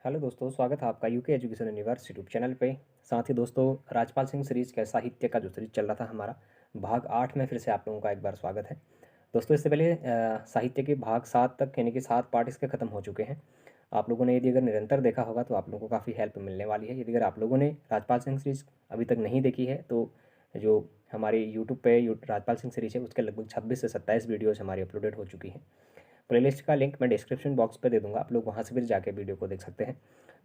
Hello दोस्तों, स्वागत है आपका UK education universe YouTube channel पे। साथ ही दोस्तों, राजपाल सिंह सीरीज का साहित्य का जो सीरीज चल रहा था हमारा भाग 8 में फिर से आप लोगों का एक बार स्वागत है। दोस्तों, इससे पहले साहित्य के भाग 7 तक यानी कि 7 पार्ट इसके ख़त्म हो चुके हैं। आप लोगों ने यदि अगर निरंतर देखा होगा तो आप लोगों को काफ़ी हेल्प मिलने वाली है। यदि अगर आप लोगों ने राजपाल सिंह सीरीज अभी तक नहीं देखी है तो जो हमारी यूट्यूब पे राजपाल सिंह सीरीज है उसके लगभग 26 से 27 वीडियोज़ हमारी अपलोडेड हो चुकी हैं। प्लेलिस्ट का लिंक मैं डिस्क्रिप्शन बॉक्स पे दे दूंगा, आप लोग वहाँ से भी जाके वीडियो को देख सकते हैं।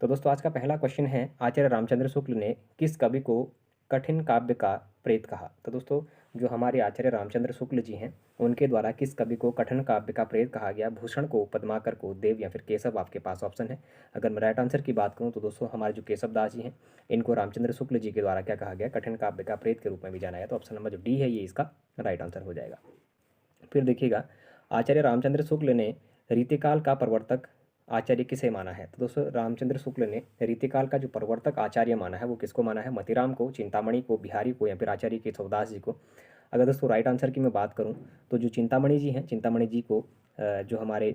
तो दोस्तों, आज का पहला क्वेश्चन है, आचार्य रामचंद्र शुक्ल ने किस कवि को कठिन काव्य का प्रेत कहा? तो दोस्तों, जो हमारे आचार्य रामचंद्र शुक्ल जी हैं उनके द्वारा किस कवि को कठिन काव्य का प्रेत कहा गया? भूषण को, पद्माकर को, देव या फिर केशव आपके पास ऑप्शन है। अगर मैं राइट आंसर की बात करूँ तो दोस्तों, हमारे जो केशव दास जी हैं इनको रामचंद्र शुक्ल जी के द्वारा क्या कहा गया? कठिन काव्य का प्रेत के रूप में भी जाना है। तो ऑप्शन नंबर जो डी है ये इसका राइट आंसर हो जाएगा। फिर देखिएगा, आचार्य रामचंद्र शुक्ल ने रीतिकाल का प्रवर्तक आचार्य किसे माना है? तो दोस्तों, रामचंद्र शुक्ल ने रीतिकाल का जो प्रवर्तक आचार्य माना है वो किसको माना है? मतीराम को, चिंतामणि को, बिहारी को या फिर आचार्य केशवदास जी को? अगर दोस्तों राइट आंसर की मैं बात करूं तो जो चिंतामणि जी हैं, चिंतामणि जी को जो हमारे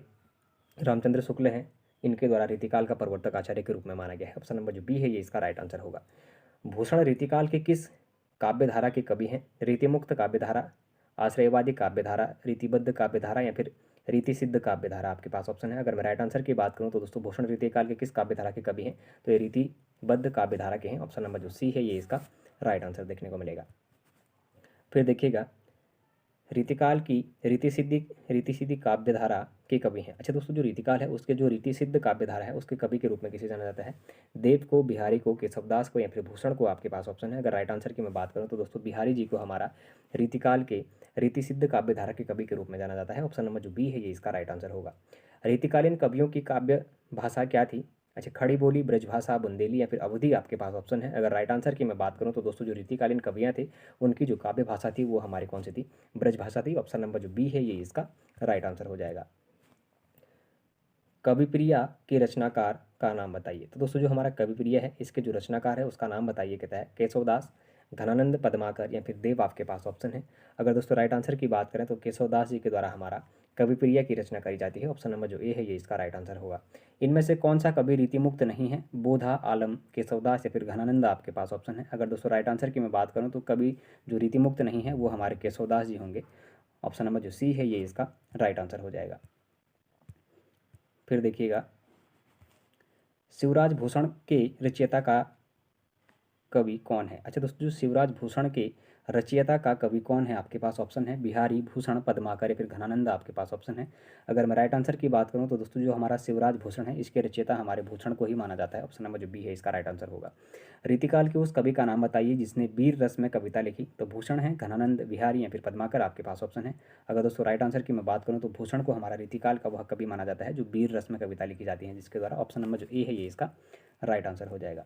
रामचंद्र शुक्ल हैं इनके द्वारा रीतिकाल का प्रवर्तक आचार्य के रूप में माना गया है। ऑप्शन नंबर जो बी है ये इसका राइट आंसर होगा। भूषण रीतिकाल के किस काव्यधारा के कवि हैं? रीतिमुक्त काव्यधारा, आश्रयवादी काव्यधारा, रीतिबद्ध काव्यधारा या फिर रीति सिद्ध काव्यधारा आपके पास ऑप्शन है। अगर मैं राइट आंसर की बात करूं तो दोस्तों, भूषण रीतिकाल के किस काव्यधारा के कवि हैं? तो ये रीतिबद्ध काव्यधारा के हैं। ऑप्शन नंबर जो सी है ये इसका राइट आंसर देखने को मिलेगा। फिर देखिएगा, रीतिकाल की रीति सिद्धि काव्यधारा के कवि हैं। अच्छा दोस्तों, जो रीतिकाल है उसके जो रीति सिद्ध काव्यधारा है उसके कवि के रूप में किसे जाना जाता है? देव को, बिहारी को, केशवदास को या फिर भूषण को आपके पास ऑप्शन है। अगर राइट आंसर की मैं बात करूं तो दोस्तों, बिहारी जी को हमारा रीतिकाल के रीति सिद्ध काव्यधारा के कवि के रूप में जाना जाता है। ऑप्शन नंबर जो बी है ये इसका राइट आंसर होगा। रीतिकालीन कवियों की काव्य भाषा क्या थी? अच्छा, खड़ी बोली, ब्रजभाषा, बुंदेली या फिर अवधी आपके पास ऑप्शन है। अगर राइट आंसर की मैं बात करूं तो दोस्तों, जो रीतिकालीन कवियाँ थे उनकी जो काव्य भाषा थी वो हमारी कौन सी थी? ब्रजभाषा थी। ऑप्शन नंबर जो बी है ये इसका राइट आंसर हो जाएगा। कविप्रिया के रचनाकार का नाम बताइए। तो दोस्तों, जो हमारा कविप्रिया है इसके जो रचनाकार है उसका नाम बताइए। कहता है केशवदास, घनानंद, पद्माकर या फिर देव आपके पास ऑप्शन है। अगर दोस्तों राइट आंसर की बात करें तो केशवदास जी के द्वारा हमारा कविप्रिया की रचना करी जाती है। ऑप्शन नंबर जो ए है ये इसका राइट आंसर होगा। इनमें से कौन सा कवि रीतिमुक्त नहीं है? बोधा, आलम, केशवदास या फिर घनानंद आपके पास ऑप्शन है। अगर दोस्तों राइट आंसर की मैं बात करूँ तो कवि जो रीतिमुक्त नहीं है वो हमारे केशवदास जी होंगे। ऑप्शन नंबर जो सी है ये इसका राइट आंसर हो जाएगा। फिर देखिएगा, शिवराज भूषण के रचयिता का कवि कौन है? अच्छा दोस्तों, जो शिवराज भूषण के रचयिता का कवि कौन है आपके पास ऑप्शन है? बिहारी, भूषण, पद्माकर या फिर घनानंद आपके पास ऑप्शन है। अगर मैं राइट आंसर की बात करूं तो दोस्तों, जो हमारा शिवराज भूषण है इसके रचयिता हमारे भूषण को ही माना जाता है। ऑप्शन नंबर जो बी है इसका राइट आंसर होगा। रीतिकाल के उस कवि का नाम बताइए जिसने वीर रस में कविता लिखी? तो भूषण है, घनानंद, बिहारी या फिर पद्माकर आपके पास ऑप्शन है। अगर दोस्तों राइट आंसर की मैं बात करूँ तो भूषण को हमारा रीतिकाल का वह कवि माना जाता है जो वीर रस में कविता लिखी जाती है, जिसके द्वारा ऑप्शन नंबर जो ए है ये इसका राइट आंसर हो जाएगा।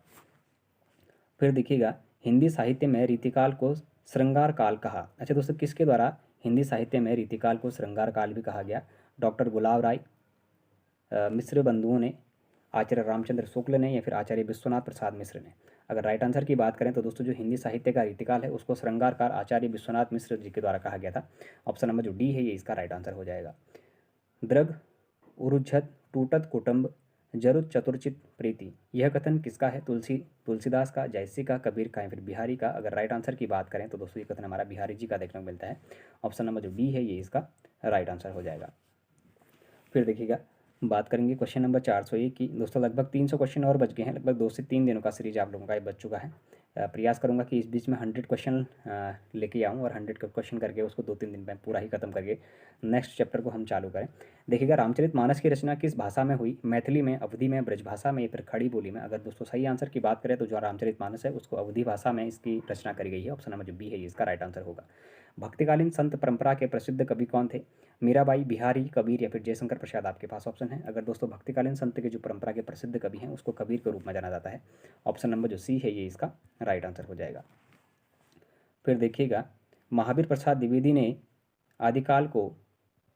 फिर देखिएगा, हिंदी साहित्य में रीतिकाल को श्रृंगार काल कहा। अच्छा दोस्तों, किसके द्वारा हिंदी साहित्य में रीतिकाल को श्रृंगार काल भी कहा गया? डॉक्टर गुलाब राय, मिश्र बंधुओं ने, आचार्य रामचंद्र शुक्ल ने या फिर आचार्य विश्वनाथ प्रसाद मिश्र ने? अगर राइट आंसर की बात करें तो दोस्तों, जो हिंदी साहित्य का रीतिकाल है उसको श्रृंगार काल आचार्य विश्वनाथ मिश्र जी के द्वारा कहा गया था। ऑप्शन नंबर जो डी है ये इसका राइट आंसर हो जाएगा। दृग, उरुझत, टूटत कुटुंब, जरुत चतुर्चित प्रीति, यह कथन किसका है? तुलसीदास का, जयसी का, कबीर का या फिर बिहारी का? अगर राइट आंसर की बात करें तो दोस्तों, ये कथन हमारा बिहारी जी का देखने को मिलता है। ऑप्शन नंबर जो डी है ये इसका राइट आंसर हो जाएगा। फिर देखिएगा, बात करेंगे क्वेश्चन नंबर 401 की। दोस्तों, लगभग 300 क्वेश्चन और बच गए हैं। लगभग 2 से 3 दिनों का सीरीज आप लोगों का ये बच चुका है। प्रयास करूंगा कि इस बीच में 100 क्वेश्चन लेके आऊँ और 100 क्वेश्चन करके उसको 2-3 दिन में पूरा ही खत्म करके नेक्स्ट चैप्टर को हम चालू करें। देखिएगा, रामचरितमानस की रचना किस भाषा में हुई? मैथिली में, अवधी में, ब्रजभाषा में या फिर खड़ी बोली में? अगर दोस्तों सही आंसर की बात करें तो जो रामचरितमानस है उसको अवधी भाषा में इसकी रचना करी गई है। ऑप्शन नंबर जो बी है ये इसका राइट आंसर होगा। भक्तिकालीन संत परंपरा के प्रसिद्ध कवि कौन थे? मीराबाई, बिहारी, कबीर या फिर जयशंकर प्रसाद आपके पास ऑप्शन है। अगर दोस्तों भक्तिकालीन संत के जो परंपरा के प्रसिद्ध कवि हैं उसको कबीर के रूप में जाना जाता है। ऑप्शन नंबर जो सी है ये इसका राइट आंसर हो जाएगा। फिर देखिएगा, महावीर प्रसाद द्विवेदी ने आदिकाल को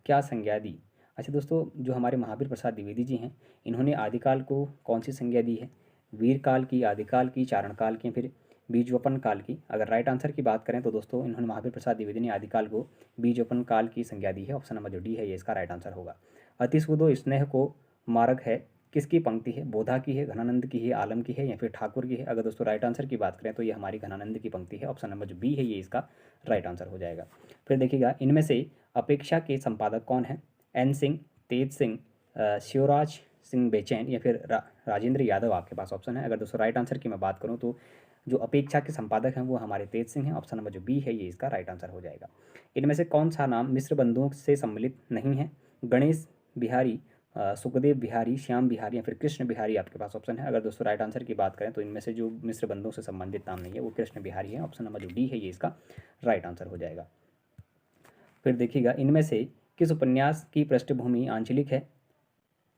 क्या संज्ञा दी? अच्छा दोस्तों, जो हमारे महावीर प्रसाद द्विवेदी जी हैं इन्होंने आदिकाल को कौन सी संज्ञा दी है? वीर काल की, आदिकाल की, चारण काल की, फिर बीजवपन काल की? अगर राइट आंसर की बात करें तो दोस्तों, इन्होंने महावीर प्रसाद द्विवेदी ने आदिकाल को बीजवपन काल की संज्ञा दी है। ऑप्शन नंबर जो डी है ये इसका राइट आंसर होगा। अतिशुद्धो स्नेह को मारक है किसकी पंक्ति है? बोधा की है, घनानंद की है, आलम की है या फिर ठाकुर की है? अगर दोस्तों राइट आंसर की बात करें तो ये हमारी घनानंद की पंक्ति है। ऑप्शन नंबर जो बी है ये इसका राइट आंसर हो जाएगा। फिर देखिएगा, इनमें से अपेक्षा के संपादक कौन है? एन सिंह, तेज सिंह, शिवराज सिंह बेचैन या फिर राजेंद्र यादव आपके पास ऑप्शन है। अगर दोस्तों राइट आंसर की मैं बात करूँ तो जो अपेक्षा के संपादक हैं वो हमारे तेज सिंह हैं। ऑप्शन नंबर जो बी है ये इसका राइट आंसर हो जाएगा। इनमें से कौन सा नाम मिश्र बंधुओं से सम्मिलित नहीं है? गणेश बिहारी, सुखदेव बिहारी, श्याम बिहारी या फिर कृष्ण बिहारी आपके पास ऑप्शन है। अगर दोस्तों राइट आंसर की बात करें तो इनमें से जो मिश्र बंधुओं से संबंधित नाम नहीं है वो कृष्ण बिहारी है। ऑप्शन नंबर जो डी है ये इसका राइट आंसर हो जाएगा। फिर देखिएगा, इनमें से किस उपन्यास की पृष्ठभूमि आंचलिक है?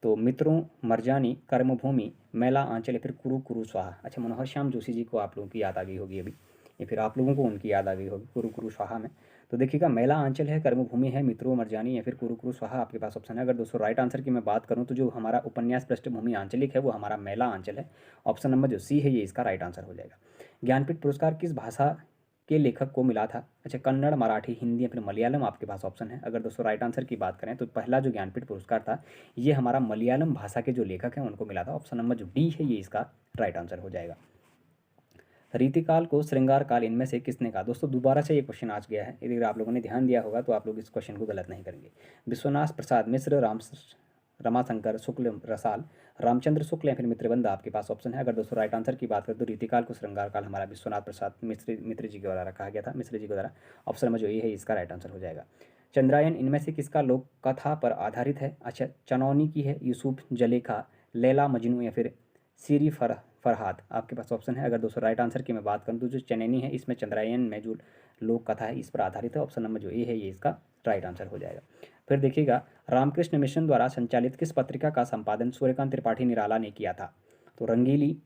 तो मित्रों, मरजानी, कर्मभूमि, मैला आंचल या फिर कुरु कुरु स्वाहा। अच्छा, मनोहर श्याम जोशी जी को आप लोगों की याद आ गई होगी अभी, या फिर आप लोगों को उनकी याद आ गई होगी कुरु कुरु स्वाहा में। तो देखिएगा, मैला आंचल है, कर्मभूमि है, मित्रों मरजानी या फिर कुरु कुरु स्वाहा आपके पास ऑप्शन है। अगर दोस्तों राइट आंसर की मैं बात करूँ तो जो हमारा उपन्यास पृष्ठभूमि आंचलिक है वो हमारा मैला आंचल है। ऑप्शन नंबर जो सी है ये इसका राइट आंसर हो जाएगा। ज्ञानपीठ पुरस्कार किस भाषा के लेखक को मिला था? अच्छा, कन्नड़, मराठी, हिंदी या फिर मलयालम आपके पास ऑप्शन है। अगर दोस्तों राइट आंसर की बात करें तो पहला जो ज्ञानपीठ पुरस्कार था ये हमारा मलयालम भाषा के जो लेखक हैं उनको मिला था। ऑप्शन नंबर जो डी है ये इसका राइट आंसर हो जाएगा। रीतिकाल को श्रृंगार काल इनमें से किसने कहा? दोस्तों दोबारा से ये क्वेश्चन आज गया है, यदि आप लोगों ने ध्यान दिया होगा तो आप लोग इस क्वेश्चन को गलत नहीं करेंगे। विश्वनाथ प्रसाद मिश्र, रमाशंकर शुक्ल रसाल, रामचंद्र शुक्ल या फिर मित्रबंध आपके पास ऑप्शन है। अगर दोस्तों राइट आंसर की बात करें तो रीतिकाल को श्रृंगार काल हमारा विश्वनाथ प्रसाद मिश्र जी के द्वारा कहा गया था, मिश्र जी के द्वारा। ऑप्शन नंबर जो ए है इसका राइट आंसर हो जाएगा। चंद्रायन इनमें से किसका लोक कथा पर आधारित है? अच्छा, चनौनी की है, यूसुफ, जलेखा, लैला मजनू या फिर सीरी फरहाद आपके पास ऑप्शन है। अगर दोस्तों राइट आंसर की मैं बात करूँ तो जो चनैनी है इसमें चंद्रायन में जो लोक कथा है इस पर आधारित है। ऑप्शन नंबर जो ए है ये इसका राइट आंसर हो जाएगा। फिर देखिएगा, रामकृष्ण मिशन द्वारा संचालित किस पत्रिका का संपादन सूर्यकांत त्रिपाठी निराला ने किया था? तो रंगीली,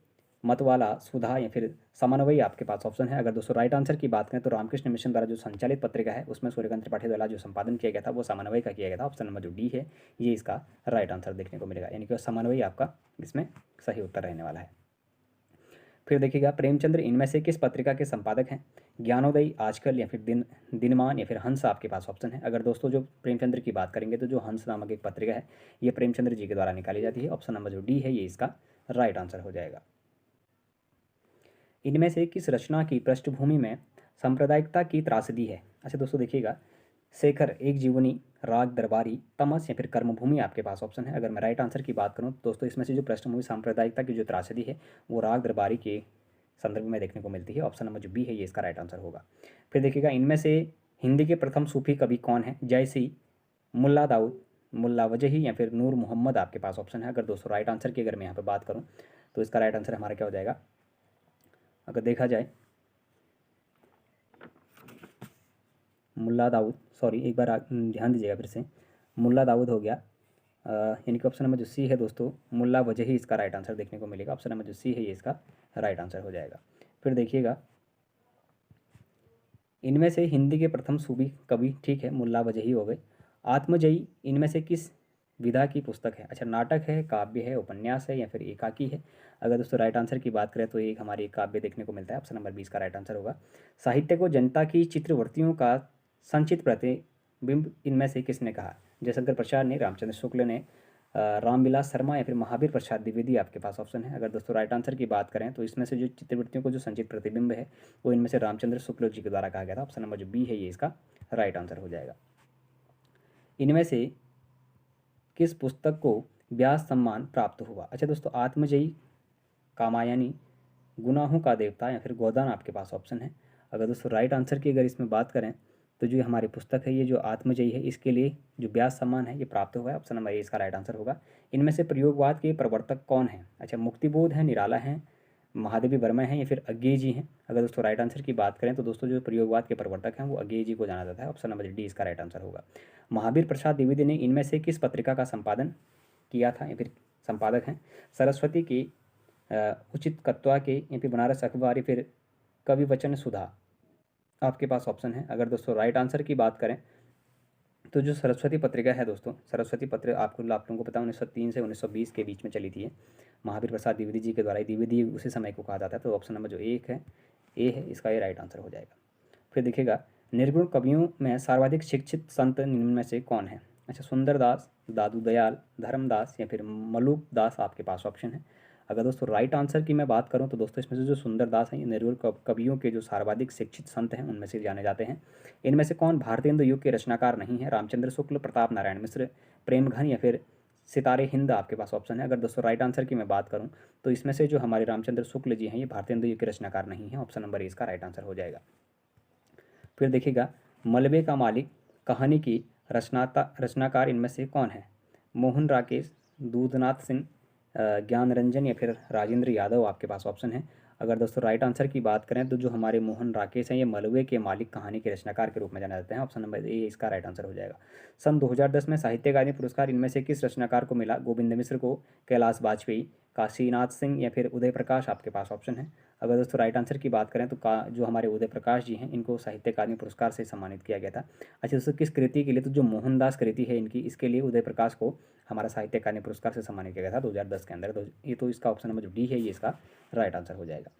मतवाला, सुधा या फिर समन्वय आपके पास ऑप्शन है। अगर दोस्तों राइट आंसर की बात करें तो रामकृष्ण मिशन द्वारा जो संचालित पत्रिका है उसमें सूर्यकांत त्रिपाठी द्वारा जो संपादन किया गया था वो समन्वय का किया गया था। ऑप्शन नंबर जो डी है ये इसका राइट आंसर देखने को मिलेगा, यानी कि समन्वय आपका इसमें सही उत्तर रहने वाला है। फिर देखिएगा, प्रेमचंद्र इनमें से किस पत्रिका के संपादक हैं? ज्ञानोदय, आजकल या फिर दिनमान या फिर हंस आपके पास ऑप्शन है। अगर दोस्तों जो प्रेमचंद्र की बात करेंगे तो जो हंस नामक एक पत्रिका है ये प्रेमचंद्र जी के द्वारा निकाली जाती है। ऑप्शन नंबर जो डी है ये इसका राइट आंसर हो जाएगा। इनमें से किस रचना की पृष्ठभूमि में सांप्रदायिकता की त्रासदी है? अच्छा दोस्तों देखिएगा, शेखर, एक जीवनी, राग दरबारी, तमस या फिर कर्मभूमि आपके पास ऑप्शन है। अगर मैं राइट आंसर की बात करूं तो दोस्तों इसमें से जो पृष्ठभूमि सांप्रदायिकता की जो त्रासदी है वो राग दरबारी के संदर्भ में देखने को मिलती है। ऑप्शन नंबर जो बी है ये इसका राइट आंसर होगा। फिर देखिएगा, इनमें से हिंदी के प्रथम सूफी कवि कौन है? जयसी, मुल्ला दाऊद, मुल्ला वजही या फिर नूर मोहम्मद आपके पास ऑप्शन है। अगर दोस्तों राइट आंसर की अगर मैं यहाँ पर बात करूँ तो इसका राइट आंसर हमारा क्या हो जाएगा? अगर देखा जाए मुल्ला दाऊद, सॉरी एक बार ध्यान दीजिएगा फिर से, मुल्ला दाऊद हो गया, यानी कि ऑप्शन नंबर जो सी है दोस्तों मुल्ला वजही इसका राइट आंसर देखने को मिलेगा। ऑप्शन नंबर जो सी है ये इसका राइट आंसर हो जाएगा। फिर देखिएगा, इनमें से हिंदी के प्रथम सूफी कवि, ठीक है, मुल्ला वजही हो गए। आत्मजयी इनमें से किस विधा की पुस्तक है? अच्छा, नाटक है, काव्य है, उपन्यास है या फिर एकाकी है? अगर दोस्तों राइट आंसर की बात करें तो एक हमारी काव्य देखने को मिलता है। ऑप्शन नंबर 20 का राइट आंसर होगा। साहित्य को जनता की चित्रवृत्तियों का संचित प्रतिबिंब इनमें से किसने कहा? जयशंकर प्रसाद ने, रामचंद्र शुक्ल ने, रामविलास शर्मा या फिर महावीर प्रसाद द्विवेदी आपके पास ऑप्शन है। अगर दोस्तों राइट आंसर की बात करें तो इसमें से जो चित्रवृत्तियों को जो संचित प्रतिबिंब है वो इनमें से रामचंद्र शुक्ल जी के द्वारा कहा गया था। ऑप्शन नंबर जो बी है ये इसका राइट आंसर हो जाएगा। इनमें से किस पुस्तक को व्यास सम्मान प्राप्त हुआ? अच्छा दोस्तों, आत्मजयी, कामायनी, गुनाहों का देवता या फिर गोदान आपके पास ऑप्शन है। अगर दोस्तों राइट आंसर की अगर इसमें बात करें तो जो हमारी पुस्तक है ये जो आत्मजयी है इसके लिए जो व्यास सम्मान है ये प्राप्त हुआ है। ऑप्शन नंबर ए इसका राइट आंसर होगा। इनमें से प्रयोगवाद के प्रवर्तक कौन है? अच्छा, मुक्तिबोध है, निराला है, महादेवी वर्मा हैं या फिर अज्ञेय जी हैं? अगर दोस्तों राइट आंसर की बात करें तो दोस्तों जो प्रयोगवाद के प्रवर्तक हैं वो अज्ञेय जी को जाना जाता है। ऑप्शन नंबर डी इसका राइट आंसर होगा। महावीर प्रसाद द्विवेदी ने इनमें से किस पत्रिका का संपादन किया था या फिर संपादक हैं? सरस्वती के, उचित कत्वा के या फिर बनारस अखबार या फिर कवि वचन सुधा आपके पास ऑप्शन है। अगर दोस्तों राइट आंसर की बात करें तो जो सरस्वती पत्रिका है दोस्तों, सरस्वती पत्र आप लोगों को पता है 1903 से 1920 के बीच में चली थी। महावीर प्रसाद द्विवेदी जी के द्वारा, द्विवेदी उसी समय को कहा जाता है। तो ऑप्शन नंबर जो एक है ए है इसका ये राइट आंसर हो जाएगा। फिर देखिएगा, निर्गुण कवियों में सर्वाधिक शिक्षित संत निम्न में से कौन है? अच्छा, सुंदरदास, दादू दयाल, धर्मदास या फिर मलूक दास आपके पास ऑप्शन है। अगर दोस्तों राइट आंसर की मैं बात करूं तो दोस्तों इसमें से जो सुंदरदास हैं ये नेहरू कवियों के जो सर्वाधिक शिक्षित संत हैं उनमें से जाने जाते हैं। इनमें से कौन भारतेंदु युग के रचनाकार नहीं है? रामचंद्र शुक्ल, प्रताप नारायण मिश्र, प्रेमघन या फिर सितारे हिंद आपके पास ऑप्शन है। अगर दोस्तों राइट आंसर की मैं बात करूं तो इसमें से जो हमारे रामचंद्र शुक्ल जी हैं ये भारतेंदु युग के रचनाकार नहीं है। ऑप्शन नंबर ए इसका राइट आंसर हो जाएगा। फिर देखिएगा, मलबे का मालिक कहानी की रचनाकार इनमें से कौन है? मोहन राकेश, दूधनाथ सिंह, ज्ञान रंजन या फिर राजेंद्र यादव आपके पास ऑप्शन है। अगर दोस्तों राइट आंसर की बात करें तो जो हमारे मोहन राकेश हैं ये मलबे के मालिक कहानी के रचनाकार के रूप में जाने जाते हैं। ऑप्शन नंबर ए इसका राइट आंसर हो जाएगा। सन 2010 में साहित्य अकादमी पुरस्कार इनमें से किस रचनाकार को मिला? गोविंद मिश्र को, कैलाश वाजपेयी, काशीनाथ सिंह या फिर उदय प्रकाश आपके पास ऑप्शन है। अगर दोस्तों राइट आंसर की बात करें तो जो हमारे उदय प्रकाश जी हैं इनको साहित्य अकादमी पुरस्कार से सम्मानित किया गया था। अच्छा, दोस्तों किस कृति के लिए? तो जो मोहनदास कृति है इनकी, इसके लिए उदय प्रकाश को हमारा साहित्य अकादमी पुरस्कार से सम्मानित किया गया था 2010 के अंदर। तो ये तो इसका ऑप्शन नंबर जो डी है ये इसका राइट आंसर हो जाएगा।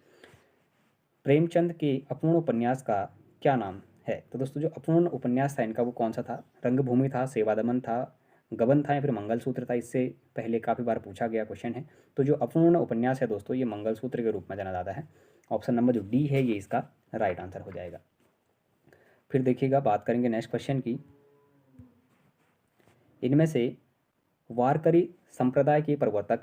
प्रेमचंद के अपूर्ण उपन्यास का क्या नाम है? तो दोस्तों जो अपूर्ण उपन्यास था इनका वो कौन सा था? रंगभूमि था, सेवादमन था, गबन था या फिर मंगलसूत्र था? इससे पहले काफ़ी बार पूछा गया क्वेश्चन है। तो जो अपूर्ण उपन्यास है दोस्तों ये मंगलसूत्र के रूप में जाना जाता है। ऑप्शन नंबर जो डी है ये इसका राइट आंसर हो जाएगा। फिर देखिएगा, बात करेंगे नेक्स्ट क्वेश्चन की। इनमें से वारकरी संप्रदाय के प्रवर्तक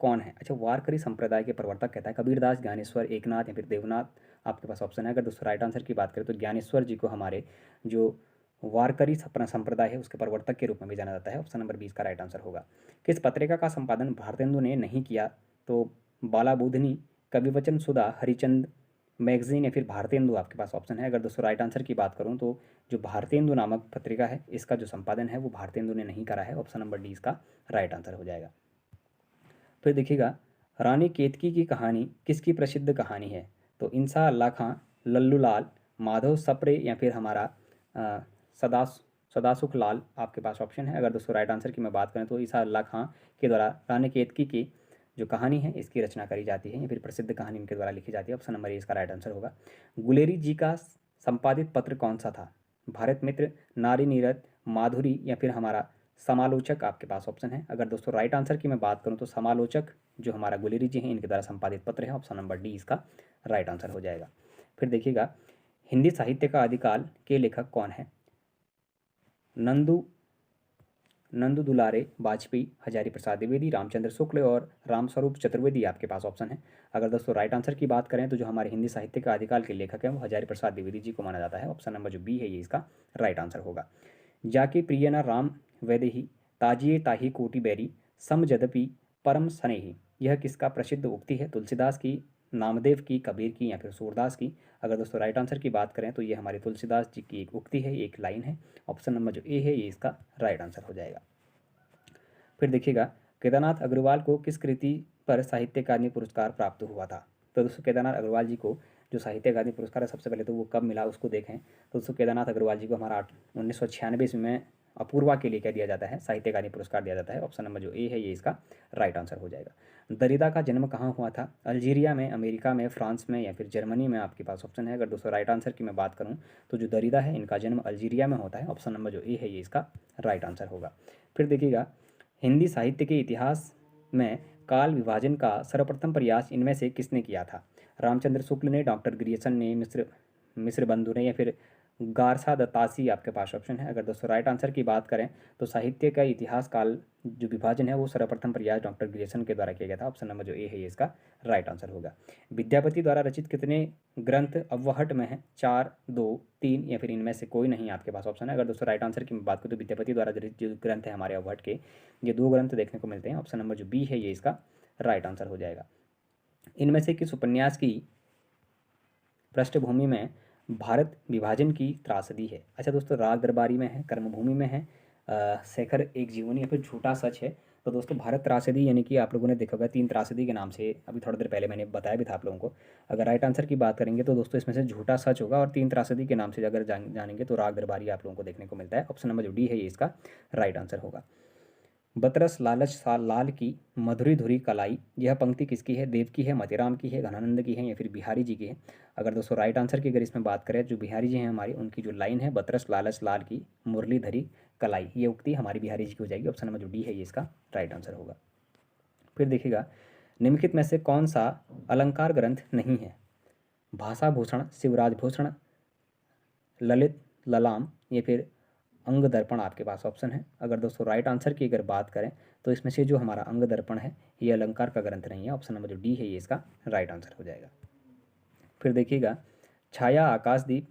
कौन है? अच्छा, वारकरी संप्रदाय के प्रवर्तक कहता है कबीरदास, ज्ञानेश्वर, एकनाथ या फिर देवनाथ आपके पास ऑप्शन है। अगर दोस्तों राइट आंसर की बात करें तो ज्ञानेश्वर जी को हमारे जो वारकरी संप्रदाय है उसके प्रवर्तक के रूप में भी जाना जाता है। ऑप्शन नंबर 20 का राइट आंसर होगा। किस पत्रिका का संपादन भारतेंदु ने नहीं किया? तो बालाबुधनी, कविवचन सुधा, हरिचंद मैगजीन या फिर भारतेंदु आपके पास ऑप्शन है। अगर दोस्तों राइट आंसर की बात करूँ तो जो भारतेंदु नामक पत्रिका है इसका जो संपादन है वो भारतेंदु ने नहीं करा है। ऑप्शन नंबर डी इसका राइट आंसर हो जाएगा। फिर देखिएगा, रानी केतकी की कहानी किसकी प्रसिद्ध कहानी है? तो इंसा अल्लाह खां, लल्लू लाल, माधव सप्रे या फिर हमारा अ, सदा सदासुख लाल आपके पास ऑप्शन है। अगर दोस्तों राइट आंसर की मैं बात करें तो ईसा अल्लाह खां के द्वारा रानी केतकी की जो कहानी है इसकी रचना करी जाती है या फिर प्रसिद्ध कहानी इनके द्वारा लिखी जाती है। ऑप्शन नंबर ए इसका राइट आंसर होगा। गुलेरी जी का संपादित पत्र कौन सा था? भारत मित्र, नारी नीरद, माधुरी या फिर हमारा समालोचक आपके पास ऑप्शन है। अगर दोस्तों राइट आंसर की मैं बात करूं तो समालोचक जो हमारा गुलेरी जी हैं इनके द्वारा संपादित पत्र है। ऑप्शन नंबर डी इसका राइट आंसर हो जाएगा। फिर देखिएगा, हिंदी साहित्य का आदिकाल के लेखक कौन है? नंदू नंदू दुलारे, वाजपेयी, हजारी प्रसाद द्विवेदी, रामचंद्र शुक्ल और रामस्वरूप चतुर्वेदी आपके पास ऑप्शन है। अगर दोस्तों राइट आंसर की बात करें तो जो हमारे हिंदी साहित्य का आदिकाल के लेखक हैं वो हजारी प्रसाद द्विवेदी जी को माना जाता है। ऑप्शन नंबर जो बी है ये इसका राइट आंसर होगा। जाके प्रियना राम वैदेही, ताजिए ताही कोटि बैरी, सम जदपि परम स्नेही, यह किसका प्रसिद्ध उक्ति है? तुलसीदास की, नामदेव की, कबीर की या फिर सूरदास की? अगर दोस्तों राइट आंसर की बात करें तो ये हमारे तुलसीदास जी की एक उक्ति है, एक लाइन है। ऑप्शन नंबर जो ए है ये इसका राइट आंसर हो जाएगा। फिर देखिएगा, केदारनाथ अग्रवाल को किस कृति पर साहित्य अकादमी पुरस्कार प्राप्त हुआ था? तो दोस्तों केदारनाथ अग्रवाल जी को जो साहित्य अकादमी पुरस्कार है सबसे पहले तो वो कब मिला उसको देखें। तो दोस्तों केदारनाथ अग्रवाल जी को हमारा 1996 में अपूर्वा के लिए क्या दिया जाता है? साहित्य अकादमी पुरस्कार दिया जाता है। ऑप्शन नंबर जो ए है ये इसका राइट आंसर हो जाएगा। दरिदा का जन्म कहाँ हुआ था? अल्जीरिया में, अमेरिका में, फ्रांस में या फिर जर्मनी में आपके पास ऑप्शन है। अगर दोस्तों राइट आंसर की मैं बात करूँ तो जो दरिदा है इनका जन्म अल्जीरिया में होता है। ऑप्शन नंबर जो ए है ये इसका राइट आंसर होगा। फिर देखिएगा, हिंदी साहित्य के इतिहास में काल विभाजन का सर्वप्रथम प्रयास इनमें से किसने किया था? रामचंद्र शुक्ल ने, डॉक्टर ग्रियर्सन ने, मिश्र बंधु ने या फिर गारसा दत्तासी आपके पास ऑप्शन है। अगर दोस्तों राइट आंसर की बात करें तो साहित्य का इतिहास काल जो विभाजन है वो सर्वप्रथम प्रयास डॉक्टर ग्रियर्सन के द्वारा किया गया था। ऑप्शन नंबर जो ए है ये इसका राइट आंसर होगा। विद्यापति द्वारा रचित कितने ग्रंथ अव्वहट में है? 4, 2, 3 या फिर इनमें से कोई नहीं आपके पास ऑप्शन है। अगर दोस्तों राइट आंसर की बात करें तो विद्यापति द्वारा जो ग्रंथ है हमारे अव्वहट के ये 2 ग्रंथ देखने को मिलते हैं। ऑप्शन नंबर जो बी है ये इसका राइट आंसर हो जाएगा। इनमें से किस उपन्यास की पृष्ठभूमि में भारत विभाजन की त्रासदी है? अच्छा दोस्तों, राग दरबारी में है, कर्मभूमि में है, शेखर एक जीवनी या फिर झूठा सच है। तो दोस्तों भारत त्रासदी यानी कि आप लोगों ने देखा होगा 3 त्रासदी के नाम से अभी थोड़ी देर पहले मैंने बताया भी था आप लोगों को। अगर राइट आंसर की बात करेंगे तो दोस्तों इसमें से झूठा सच होगा और 3 त्रासदी के नाम से अगर जानेंगे तो राग दरबारी आप लोगों को देखने को मिलता है। ऑप्शन नंबर जो डी है ये इसका राइट आंसर होगा। बतरस लालच साल लाल की, मधुरी धुरी कलाई, यह पंक्ति किसकी है? देव की है, मतिराम की है, घनानंद की है या फिर बिहारी जी की है? अगर दोस्तों राइट आंसर की अगर इसमें बात करें जो बिहारी जी हैं हमारी उनकी जो लाइन है, बतरस लालच लाल की, मुरली धरी कलाई। ये उक्ति हमारी बिहारी जी की हो जाएगी। ऑप्शन नंबर जो डी है ये इसका राइट आंसर होगा। फिर देखिएगा, निम्नलिखित में से कौन सा अलंकार ग्रंथ नहीं है? भाषा भूषण, शिवराज भूषण, ललित ललाम या फिर अंग दर्पण आपके पास ऑप्शन है। अगर दोस्तों राइट आंसर की अगर बात करें तो इसमें से जो हमारा अंग दर्पण है ये अलंकार का ग्रंथ नहीं है। ऑप्शन नंबर जो डी है ये इसका राइट आंसर हो जाएगा। फिर देखिएगा, छाया, आकाशदीप,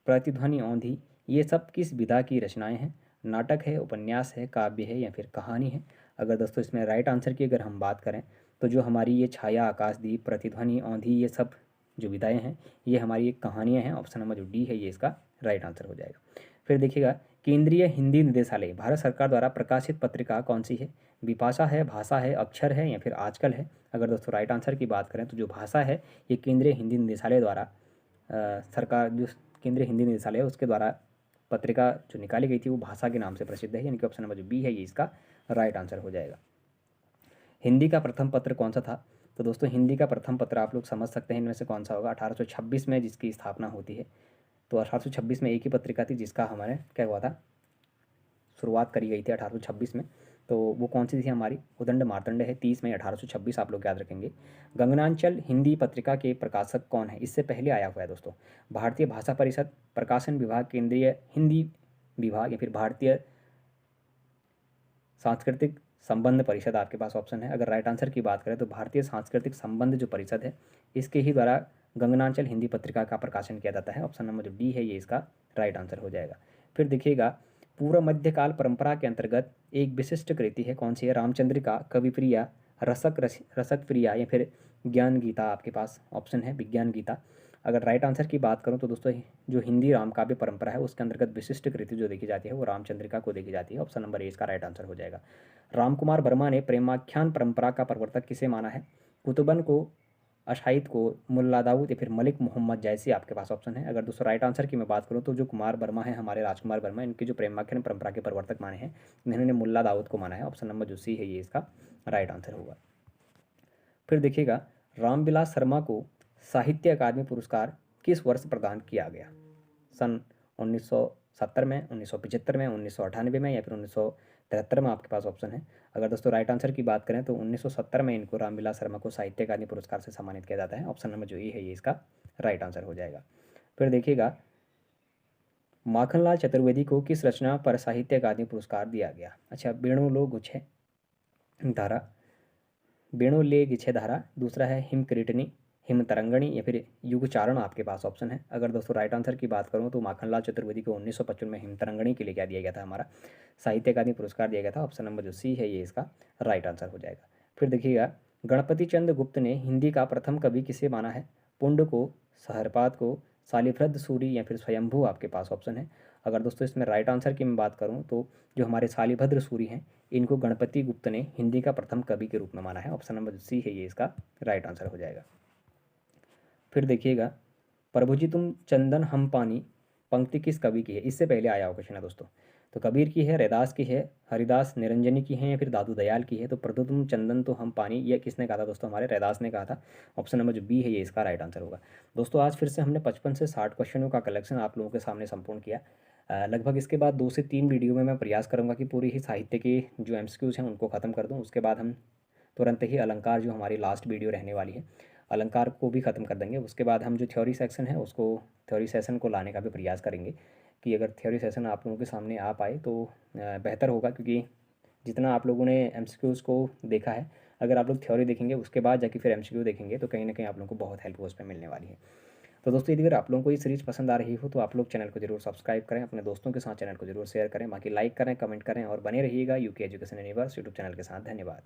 प्रतिध्वनि, औंधी, ये सब किस विधा की रचनाएं हैं? नाटक है, उपन्यास है, काव्य है या फिर कहानी है? अगर दोस्तों इसमें राइट आंसर की अगर हम बात करें तो जो हमारी ये छाया, आकाशदीप, प्रतिध्वनि, औंधी, ये सब जो विधाएं हैं ये हमारी एक कहानियाँ हैं। ऑप्शन नंबर जो डी है ये इसका राइट आंसर हो जाएगा। फिर देखिएगा, केंद्रीय हिंदी निदेशालय भारत सरकार द्वारा प्रकाशित पत्रिका कौन सी है? विपाशा है, भाषा है, अक्षर है या फिर आजकल है? अगर दोस्तों राइट आंसर की बात करें तो जो भाषा है ये केंद्रीय हिंदी निदेशालय द्वारा सरकार जो केंद्रीय हिंदी निदेशालय है उसके द्वारा पत्रिका जो निकाली गई थी वो भाषा के नाम से प्रसिद्ध है, यानी कि ऑप्शन नंबर जो बी है ये इसका राइट आंसर हो जाएगा। हिंदी का प्रथम पत्र कौन सा था? तो दोस्तों हिंदी का प्रथम पत्र आप लोग समझ सकते हैं इनमें से कौन सा होगा। 1826 में जिसकी स्थापना होती है। तो 1826 में एक ही पत्रिका थी जिसका हमारे क्या हुआ था, शुरुआत करी गई थी 1826 में। तो वो कौन सी थी हमारी? उदंड मार्तंड है। 30 मई 1826 आप लोग याद रखेंगे। गगनांचल हिंदी पत्रिका के प्रकाशक कौन है? इससे पहले आया हुआ है दोस्तों। भारतीय भाषा परिषद, प्रकाशन विभाग, केंद्रीय हिंदी विभाग या फिर भारतीय सांस्कृतिक संबंध परिषद आपके पास ऑप्शन है। अगर राइट आंसर की बात करें तो भारतीय सांस्कृतिक संबंध जो परिषद है इसके ही द्वारा गगनांचल हिंदी पत्रिका का प्रकाशन किया जाता है। ऑप्शन नंबर जो डी है ये इसका राइट आंसर हो जाएगा। फिर देखिएगा, पूर्व मध्यकाल परंपरा के अंतर्गत एक विशिष्ट कृति है, कौन सी है? रामचंद्रिका, कविप्रिया, रसक प्रिया या फिर ज्ञान गीता आपके पास ऑप्शन है, विज्ञान गीता। अगर राइट आंसर की बात करूं तो दोस्तों जो हिंदी राम काव्य परंपरा है उसके अंतर्गत विशिष्ट कृति जो देखी जाती है वो रामचंद्रिका को देखी जाती है। ऑप्शन नंबर ए इसका राइट आंसर हो जाएगा। रामकुमार वर्मा ने प्रेमाख्यान परंपरा का प्रवर्तक किसे माना है? कुतुबन को, अशाइत को, मुल्ला दाऊद या फिर मलिक मोहम्मद जैसी आपके पास ऑप्शन है। अगर दोस्तों राइट आंसर की मैं बात करूँ तो जो कुमार वर्मा है हमारे राजकुमार वर्मा, इनकी जो प्रेमाख्यान परंपरा के प्रवर्तक माने हैं इन्होंने मुल्ला दाऊद को माना है। ऑप्शन नंबर जो सी है ये इसका राइट आंसर होगा। फिर देखिएगा, रामविलास शर्मा को साहित्य अकादमी पुरस्कार किस वर्ष प्रदान किया गया? सन 1970 में, 1975 में, 1998 में या फिर 1973 में आपके पास ऑप्शन है। अगर दोस्तों राइट आंसर की बात करें तो 1970 में इनको रामविलास शर्मा को साहित्य अकादमी पुरस्कार से सम्मानित किया जाता है। ऑप्शन नंबर जो ए है ये इसका राइट आंसर हो जाएगा। फिर देखिएगा, माखनलाल चतुर्वेदी को किस रचना पर साहित्य अकादमी पुरस्कार दिया गया? अच्छा, बेणु लो गुच्छे धारा, बेणु ले गिछे धारा, दूसरा है हिमक्रीटनी, हिम तरंगणी या फिर युगचारण आपके पास ऑप्शन है। अगर दोस्तों राइट आंसर की बात करूँ तो माखनलाल चतुर्वेदी को 1955 में हिम तरंगणी के लिए क्या दिया गया था? हमारा साहित्य अकादमी पुरस्कार दिया गया था। ऑप्शन नंबर जो सी है ये इसका राइट आंसर हो जाएगा। फिर देखिएगा, गणपति चंद्र गुप्त ने हिंदी का प्रथम कवि किसे माना है? पुंड को, सहरपाद को, शालिभद्र सूरी या फिर स्वयंभू आपके पास ऑप्शन है। अगर दोस्तों इसमें राइट आंसर की मैं बात करूँ तो जो हमारे शालिभद्र सूरी हैं इनको गणपति गुप्त ने हिंदी का प्रथम कवि के रूप में माना है। ऑप्शन नंबर सी है ये इसका राइट आंसर हो जाएगा। फिर देखिएगा, प्रभु जी तुम चंदन हम पानी पंक्ति किस कवि की है? इससे पहले आया हुआ क्वेश्चन है दोस्तों। तो कबीर की है, रैदास की है, हरिदास निरंजनी की है या फिर दादू दयाल की है? तो प्रभु तुम चंदन तो हम पानी ये किसने कहा था दोस्तों? हमारे रैदास ने कहा था। ऑप्शन नंबर जो बी है ये इसका राइट आंसर होगा। दोस्तों आज फिर से हमने 55 से 60 क्वेश्चनों का कलेक्शन आप लोगों के सामने संपूर्ण किया। लगभग इसके बाद 2 से 3 वीडियो में मैं प्रयास करूँगा कि पूरी ही साहित्य के जो MCQs हैं उनको ख़त्म कर दूँ। उसके बाद हम तुरंत ही अलंकार जो हमारी लास्ट वीडियो रहने वाली है अलंकार को भी ख़त्म कर देंगे। उसके बाद हम जो थ्योरी सेक्शन है उसको थ्योरी सेशन को लाने का भी प्रयास करेंगे कि अगर थ्योरी सेशन आप लोगों के सामने आ पाए तो बेहतर होगा, क्योंकि जितना आप लोगों ने MCQs को देखा है अगर आप लोग थ्योरी देखेंगे उसके बाद जाके फिर MCQ देखेंगे तो कहीं ना कहीं आप लोगों को बहुत हेल्प उस पर मिलने वाली है। तो दोस्तों यदि अगर आप लोगों को ये सीरीज़ पसंद आ रही हो तो आप लोग चैनल को जरूर सब्सक्राइब करें, अपने दोस्तों के साथ चैनल को जरूर शेयर करें, बाकी लाइक करें, कमेंट करें और बने रहिएगा UK education universe YouTube channel के साथ। धन्यवाद।